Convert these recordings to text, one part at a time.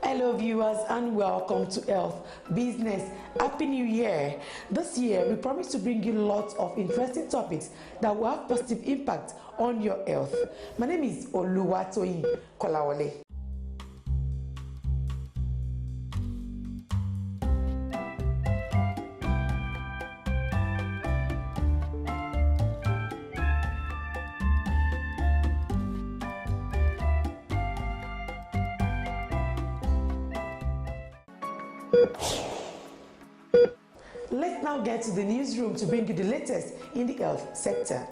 Hello viewers and welcome to Health Business. Happy New Year. This year we promise to bring you lots of interesting topics that will have positive impact on your health. My name is Oluwatoyin Kolawole. Let's now get to the newsroom to bring you the latest in the health sector.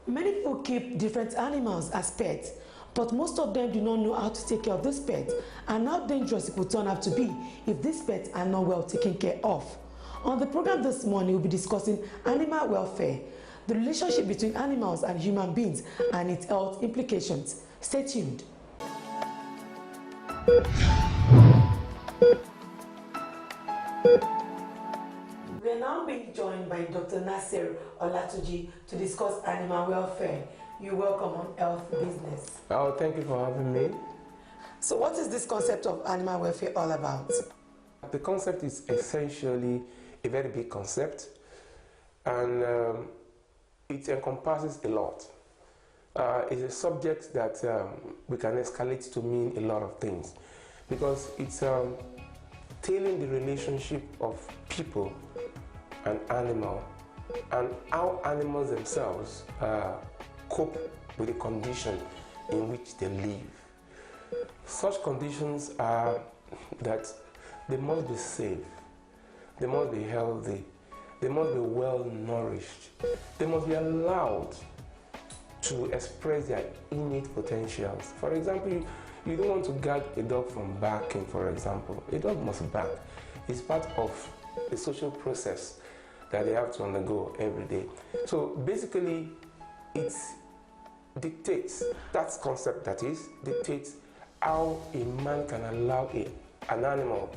Many people keep different animals as pets, but most of them do not know how to take care of this pet and how dangerous it could turn out to be if these pets are not well taken care of. On the program this morning, we'll be discussing animal welfare, the relationship between animals and human beings and its health implications. Stay tuned. We are now being joined by Dr. Nasir Olatunji to discuss animal welfare. You're welcome on Health Business. Oh, thank you for having me. So what is this concept of animal welfare all about? The concept is essentially a very big concept, and it encompasses a lot. It's a subject that we can escalate to mean a lot of things, because it's tailing the relationship of people and animal, and how animals themselves cope with the condition in which they live. Such conditions are that they must be safe, they must be healthy, they must be well nourished, they must be allowed to express their innate potentials. For example, you don't want to guard a dog from barking, for example. A dog must bark. It's part of a social process that they have to undergo every day. So basically, it dictates, that concept that is, dictates how a man can allow an animal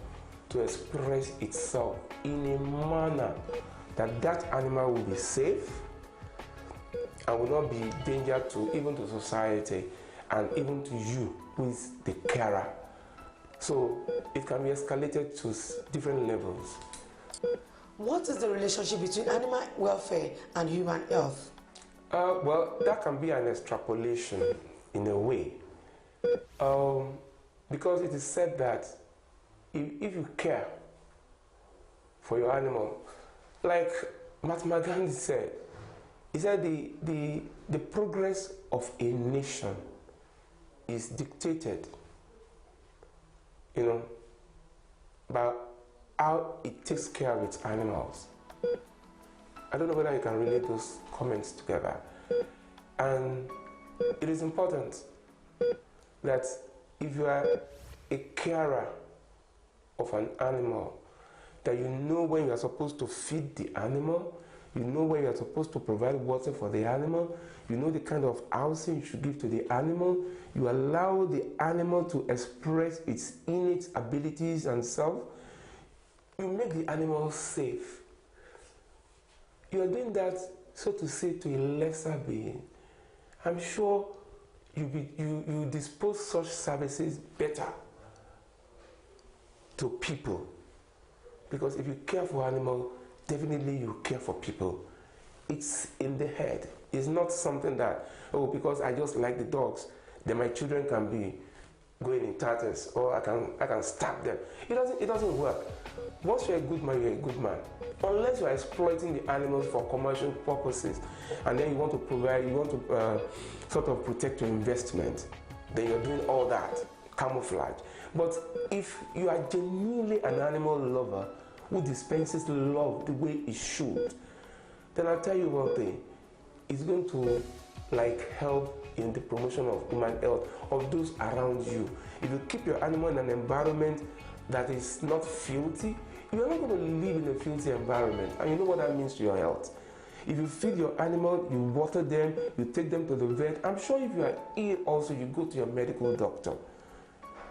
to express itself in a manner that that animal will be safe and will not be danger to even to society and even to you who is the carer. So it can be escalated to different levels. What is the relationship between animal welfare and human health? Well, that can be an extrapolation in a way, because it is said that if you care for your animal, like Mahatma Gandhi said, he said the progress of a nation is dictated, by how it takes care of its animals. I don't know whether you can relate those comments together. And it is important that if you are a carer of an animal, that you know when you are supposed to feed the animal, you know when you're supposed to provide water for the animal, you know the kind of housing you should give to the animal, you allow the animal to express its innate abilities and self, you make the animal safe. You are doing that, so to say, to a lesser being. I'm sure you dispose such services better to people. Because if you care for animals, definitely you care for people. It's in the head. It's not something that, oh, because I just like the dogs, then my children can be going in tatters, or I can stab them. It doesn't work. Once you're a good man, you're a good man. Unless you're exploiting the animals for commercial purposes, and then you want to sort of protect your investment, then you're doing all that, camouflage. But if you are genuinely an animal lover who dispenses love the way it should, then I'll tell you one thing, it's going to help in the promotion of human health of those around you. If you keep your animal in an environment that is not filthy, you're not going to live in a filthy environment, and you know what that means to your health. If you feed your animal, you water them, you take them to the vet, I'm sure if you are ill also, you go to your medical doctor.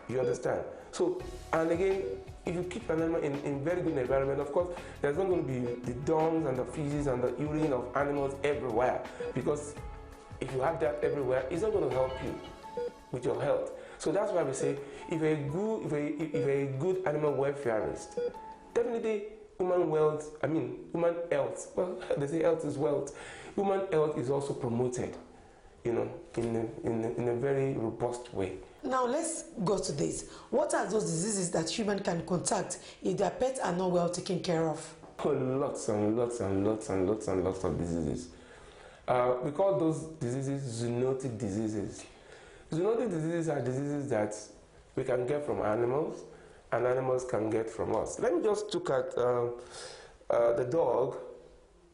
You understand? So, and again, if you keep an animal in very good environment, of course, there's not going to be the dung and the feces and the urine of animals everywhere, because if you have that everywhere, it's not going to help you with your health. So that's why we say, if you're a good animal welfareist, definitely human health, well, they say health is wealth. Human health is also promoted, in a very robust way. Now let's go to this. What are those diseases that humans can contact if their pets are not well taken care of? Oh, lots and lots and lots and lots and lots of diseases. We call those diseases zoonotic diseases. Zoonotic diseases are diseases that we can get from animals, and animals can get from us. Let me just look at the dog,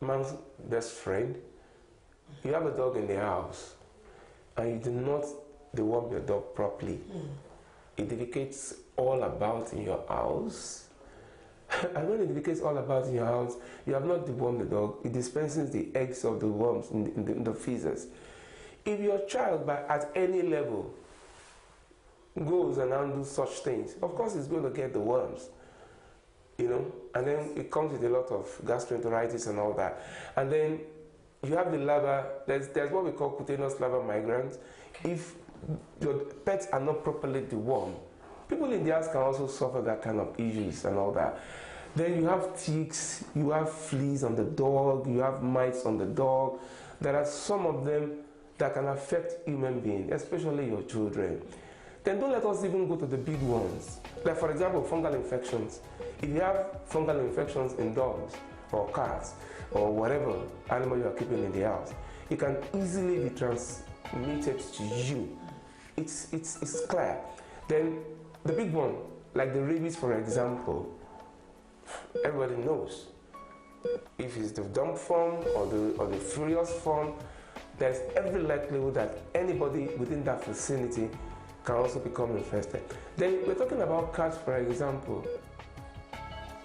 man's best friend. You have a dog in the house, and you do not deworm your dog properly. It defecates all about in your house. And when it defecates all about in your house, you have not dewormed the dog. It dispenses the eggs of the worms in the feces. If your child, at any level, goes and handles such things, of course it's going to get the worms, and then it comes with a lot of gastroenteritis and all that. And then you have the larva, there's what we call cutaneous larva migrans. If your pets are not properly dewormed, people in the house can also suffer that kind of issues and all that. Then you have ticks, you have fleas on the dog, you have mites on the dog. There are some of them that can affect human beings, especially your children. Then don't let us even go to the big ones. Like, for example, fungal infections. If you have fungal infections in dogs or cats or whatever animal you are keeping in the house, it can easily be transmitted to you. It's clear. Then the big one, like the rabies, for example, everybody knows. If it's the dump form or the furious form, there's every likelihood that anybody within that vicinity can also become infested. Then we're talking about cats, for example.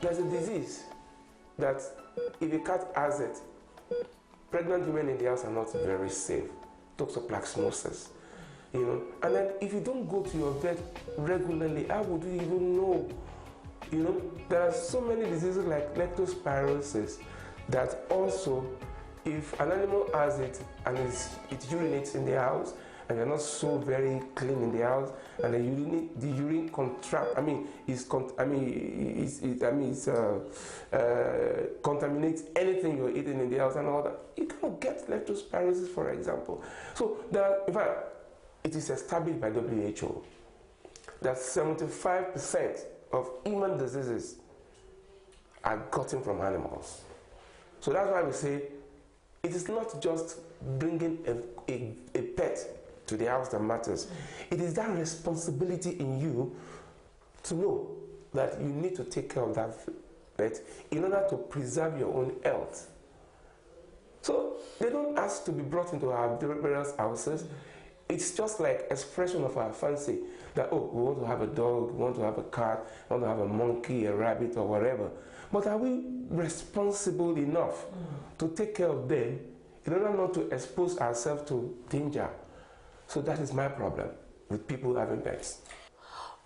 There's a disease that if a cat has it, pregnant women in the house are not very safe. Toxoplasmosis. And then if you don't go to your vet regularly, how would you even know? There are so many diseases like leptospirosis that also, if an animal has it and it urinates in the house, and you're not so very clean in the house, and the urine contaminates anything you're eating in the house and all that, you can get leptospirosis, for example. So in fact, it is established by WHO that 75% of human diseases are gotten from animals. So that's why we say it is not just bringing a pet to the house that matters. It is that responsibility in you to know that you need to take care of that pet in order to preserve your own health. So they don't ask to be brought into our various houses. It's just like expression of our fancy that, oh, we want to have a dog, we want to have a cat, we want to have a monkey, a rabbit, or whatever. But are we responsible enough to take care of them in order not to expose ourselves to danger? So that is my problem with people having pets.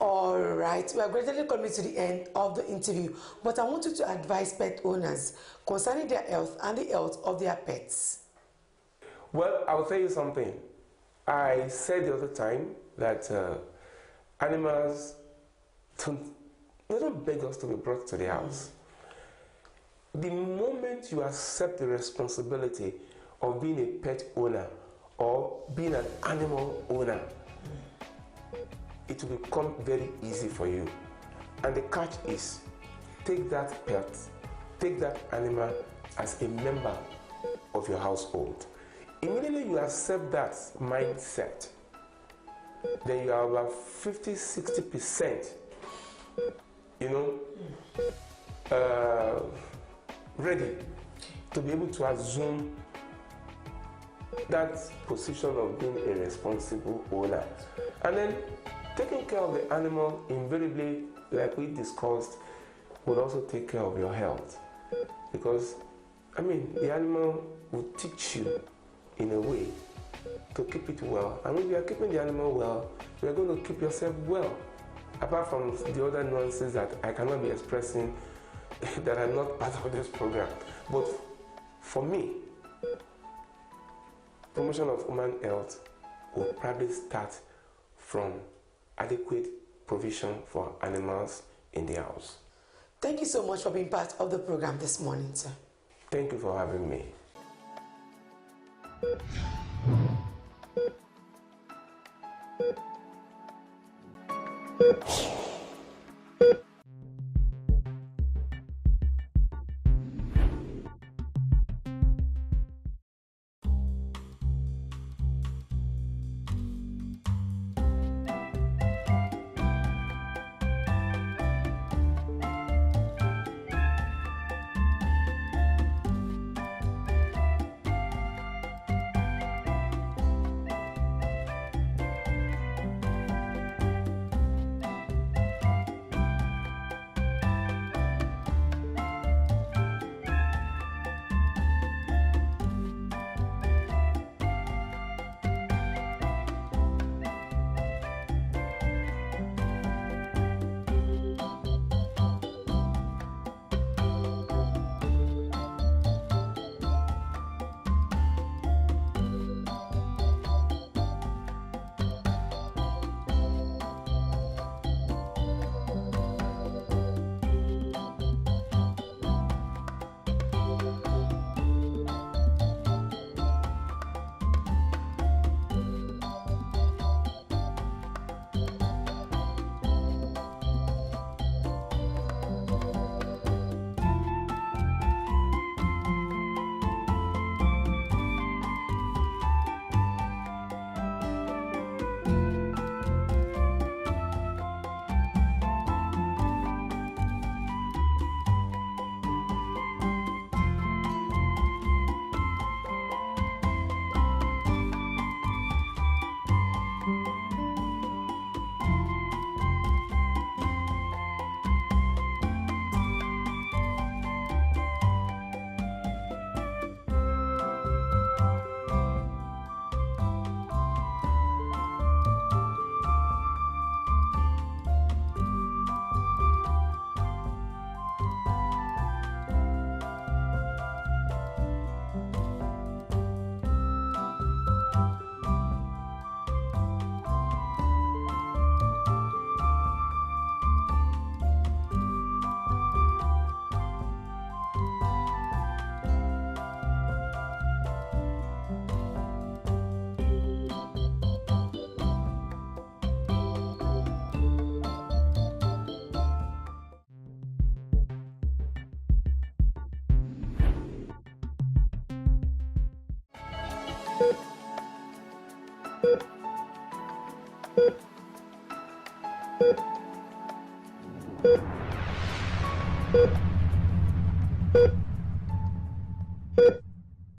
All right, we are gradually coming to the end of the interview, but I want you to advise pet owners concerning their health and the health of their pets. Well, I'll tell you something. I said the other time that animals they don't beg us to be brought to the house. The moment you accept the responsibility of being a pet owner or being an animal owner, it will become very easy for you. And the catch is, take that pet, take that animal as a member of your household. Immediately you accept that mindset, then you are about 50-60%, ready to be able to assume that position of being a responsible owner. And then taking care of the animal invariably, like we discussed, will also take care of your health. Because, the animal will teach you in a way to keep it well. And when you are keeping the animal well, you are going to keep yourself well. Apart from the other nuances that I cannot be expressing that are not part of this program. But for me, promotion of human health will probably start from adequate provision for animals in the house. Thank you so much for being part of the program this morning, sir. Thank you for having me.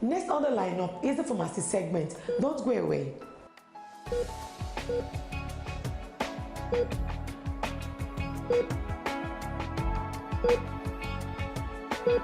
Next on the lineup is the pharmacy segment. Don't go away. We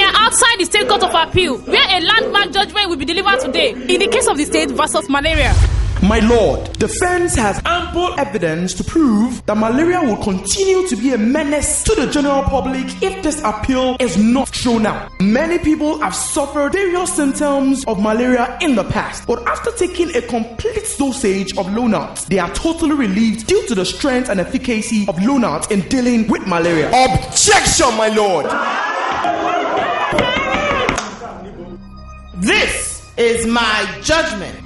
are outside the State Court of Appeal, where a landmark judgment will be delivered today in the case of the state versus malaria. My lord, defense has ample evidence to prove that malaria will continue to be a menace to the general public if this appeal is not thrown out. Many people have suffered various symptoms of malaria in the past, but after taking a complete dosage of Lonart, they are totally relieved due to the strength and efficacy of Lonart in dealing with malaria. Objection, my lord! This is my judgment.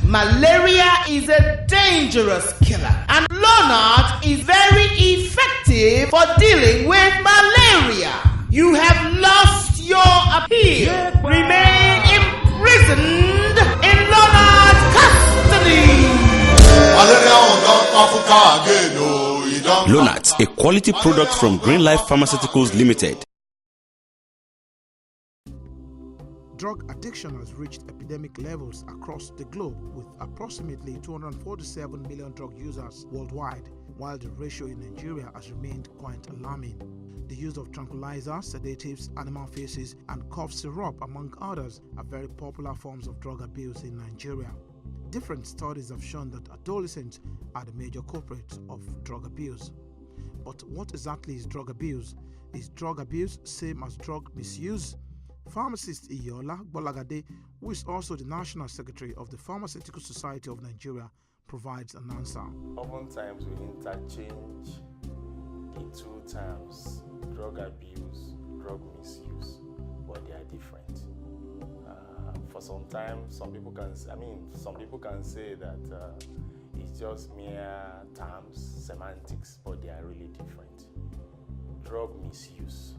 Malaria is a dangerous killer, and Lonart is very effective for dealing with malaria. You have lost your appeal. Remain imprisoned in Lonart custody. Lonart, a quality product from Green Life Pharmaceuticals Limited. Drug addiction has reached epidemic levels across the globe, with approximately 247 million drug users worldwide, while the ratio in Nigeria has remained quite alarming. The use of tranquilizers, sedatives, animal feces, and cough syrup, among others, are very popular forms of drug abuse in Nigeria. Different studies have shown that adolescents are the major culprits of drug abuse. But what exactly is drug abuse? Is drug abuse same as drug misuse? Pharmacist Iyola Bolagade, who is also the National Secretary of the Pharmaceutical Society of Nigeria, provides an answer. Oftentimes we interchange the two terms, drug abuse, drug misuse, but they are different. For some time, some people can say that it's just mere terms, semantics, but they are really different. Drug misuse.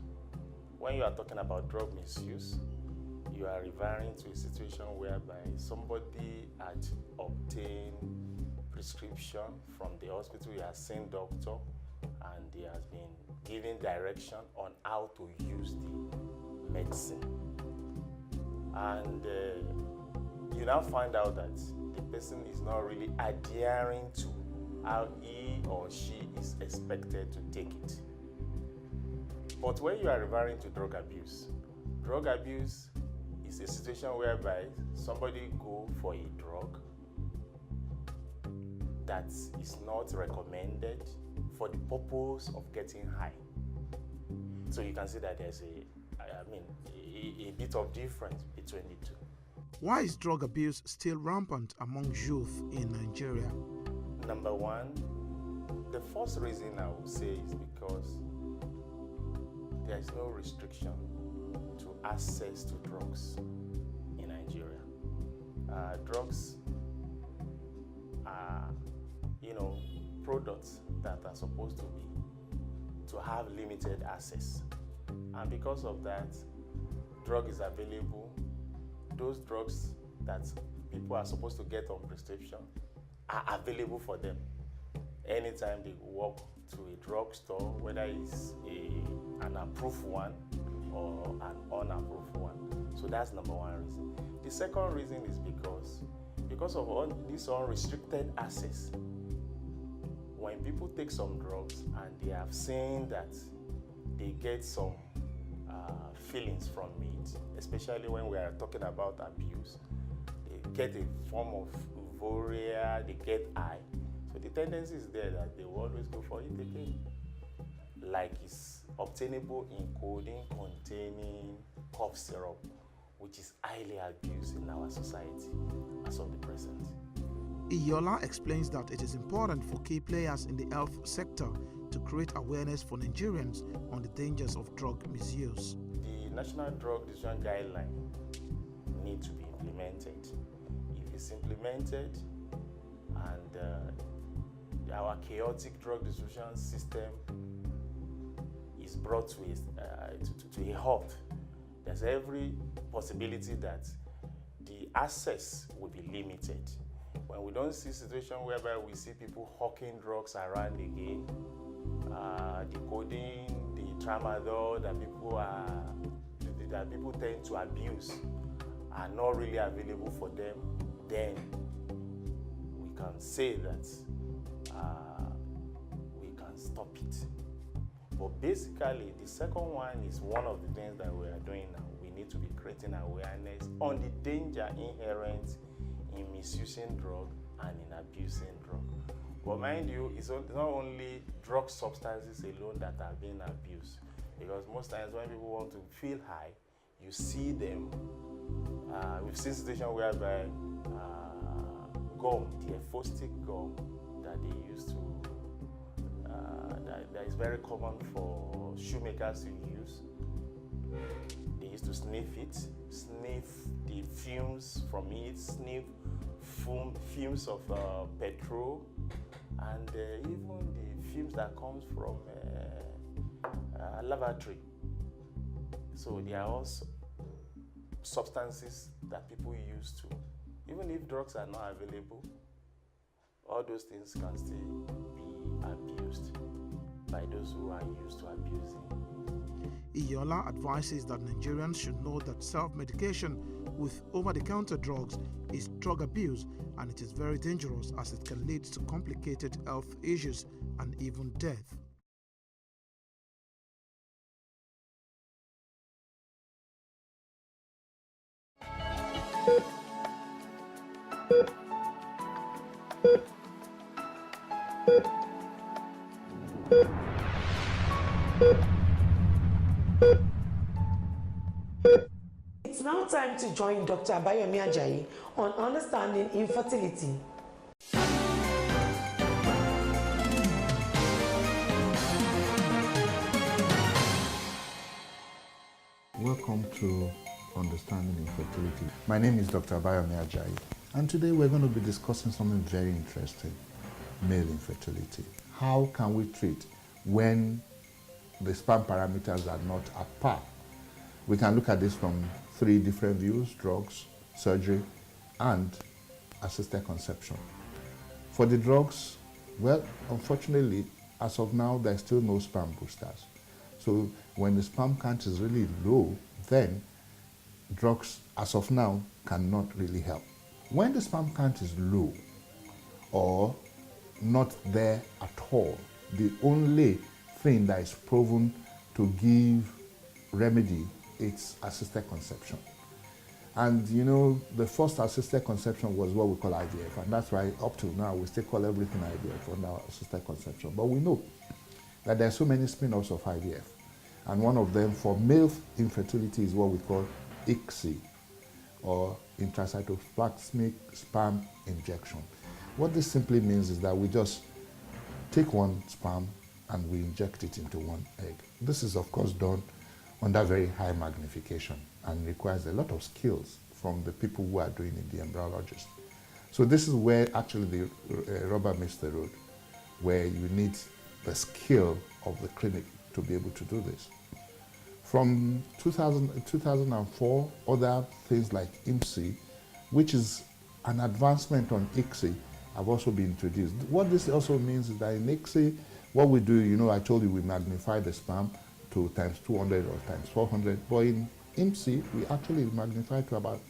When you are talking about drug misuse, you are referring to a situation whereby somebody had obtained prescription from the hospital, he has seen doctor, and he has been given direction on how to use the medicine. And you now find out that the person is not really adhering to how he or she is expected to take it. But when you are referring to drug abuse is a situation whereby somebody go for a drug that is not recommended for the purpose of getting high. So you can see that there's a bit of difference between the two. Why is drug abuse still rampant among youth in Nigeria? Number one, the first reason I would say is because there is no restriction to access to drugs in Nigeria. Drugs are, products that are supposed to have limited access, and because of that, drug is available. Those drugs that people are supposed to get on prescription are available for them anytime they walk to a drugstore, whether it's an approved one or an unapproved one. So that's number one reason. The second reason is because of all this unrestricted access. When people take some drugs and they have seen that they get some feelings from it, especially when we are talking about abuse, they get a form of euphoria, they get high. So the tendency is there that they will always go for it again. Like it's obtainable in codeine containing cough syrup, which is highly abused in our society as of the present. Iyola explains that it is important for key players in the health sector to create awareness for Nigerians on the dangers of drug misuse. The National Drug Decision Guideline need to be implemented. If it's implemented and our chaotic drug distribution system is brought to a halt, there's every possibility that the access will be limited. When we don't see a situation whereby we see people hawking drugs around again, the codeine, the tramadol that people are that people tend to abuse are not really available for them, then we can say that we can stop it. But basically, the second one is one of the things that we are doing now. We need to be creating awareness on the danger inherent in misusing drug and in abusing drug. But mind you, it's not only drug substances alone that are being abused. Because most times when people want to feel high, you see them. We've seen situations whereby gum, the Efostic gum that they used to, that is very common for shoemakers to use. They used to sniff it, sniff the fumes from it, sniff fumes of petrol, and even the fumes that comes from lavatory. So there are also substances that people use to, even if drugs are not available, all those things can still be abused by those who are used to abusing. Iyola advises that Nigerians should know that self-medication with over-the-counter drugs is drug abuse, and it is very dangerous as it can lead to complicated health issues and even death. It's now time to join Dr. Abayomi Ajayi on understanding infertility. Welcome to Understanding Infertility. My name is Dr. Abayomi Ajayi, and today we're going to be discussing something very interesting: male infertility. How can we treat when the sperm parameters are not at par? We can look at this from 3 different views: drugs, surgery, and assisted conception. For the drugs, well, unfortunately, as of now, there's still no sperm boosters. So when the sperm count is really low, then drugs, as of now, cannot really help. When the sperm count is low or not there at all, the only thing that is proven to give remedy is assisted conception. And you know, the first assisted conception was what we call IVF, and that's why up till now we still call everything IVF under assisted conception. But we know that there are so many spin-offs of IVF, and one of them for male infertility is what we call ICSI, or intracytoplasmic sperm injection. What this simply means is that we just take one sperm and we inject it into one egg. This is of course done under very high magnification and requires a lot of skills from the people who are doing it, the embryologist. So this is where actually the rubber meets the road, where you need the skill of the clinic to be able to do this. From 2004, other things like IMSI, which is an advancement on ICSI, have also been introduced. What this also means is that in ICSI, what we do, you know, I told you we magnify the sperm to times 200 or times 400, but in IMSI, we actually magnify to about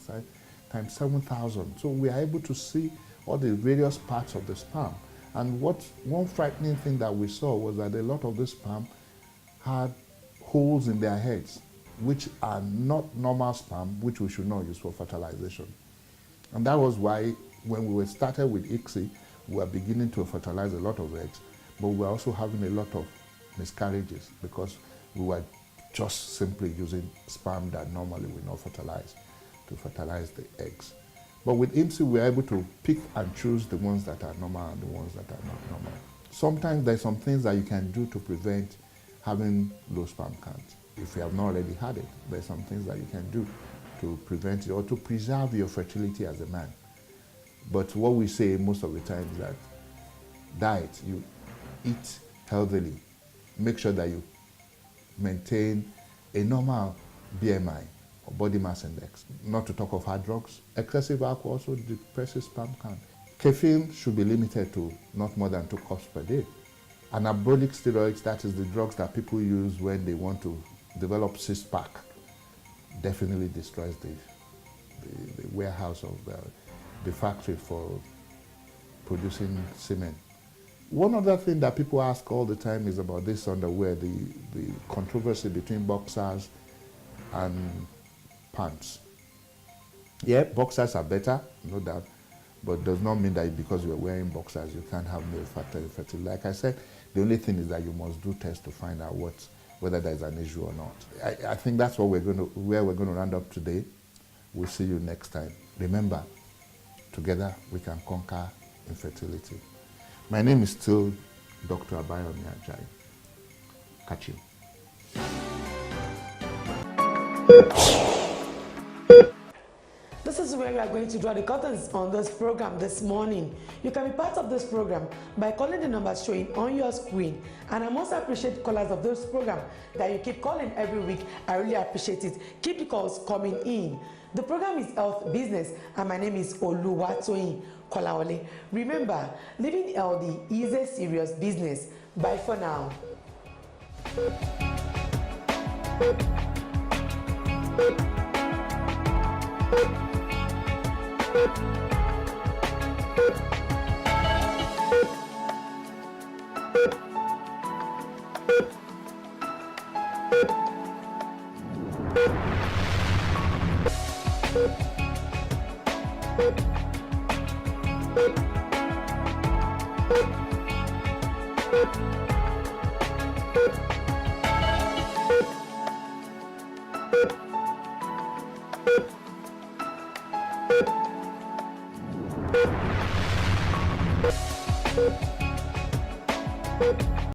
times 7,000. So we are able to see all the various parts of the sperm. And one frightening thing that we saw was that a lot of the sperm had holes in their heads, which are not normal sperm, which we should not use for fertilization. And that was why when we were started with ICSI, we were beginning to fertilize a lot of eggs, but we were also having a lot of miscarriages because we were just simply using sperm that normally we not fertilize to fertilize the eggs. But with IMSI, we're able to pick and choose the ones that are normal and the ones that are not normal. Sometimes there's some things that you can do to prevent having low sperm count. If you have not already had it, there's some things that you can do to prevent it or to preserve your fertility as a man. But what we say most of the time is that diet, you eat healthily, make sure that you maintain a normal BMI or body mass index, not to talk of hard drugs. Excessive alcohol also depresses sperm count. Caffeine should be limited to not more than 2 cups per day. Anabolic steroids, that is the drugs that people use when they want to develop six-pack. definitely destroys the warehouse of the factory for producing cement. One other thing that people ask all the time is about this underwear, the controversy between boxers and pants. Yeah, boxers are better, no doubt, but does not mean that because you're wearing boxers you can't have male fertility. Like I said, the only thing is that you must do tests to find out whether there's an issue or not. I think that's what where we're going to round up today. We'll see you next time. Remember, together we can conquer infertility. My name is still Dr. Abayomi Ajayi. Catch you. This is where we are going to draw the curtains on this program this morning. You can be part of this program by calling the numbers showing on your screen. And I must appreciate callers of this program that you keep calling every week. I really appreciate it. Keep the calls coming in. The program is Health Business, and my name is Oluwatoyin Kolawole. Remember, living healthy is a serious business. Bye for now. Thank you.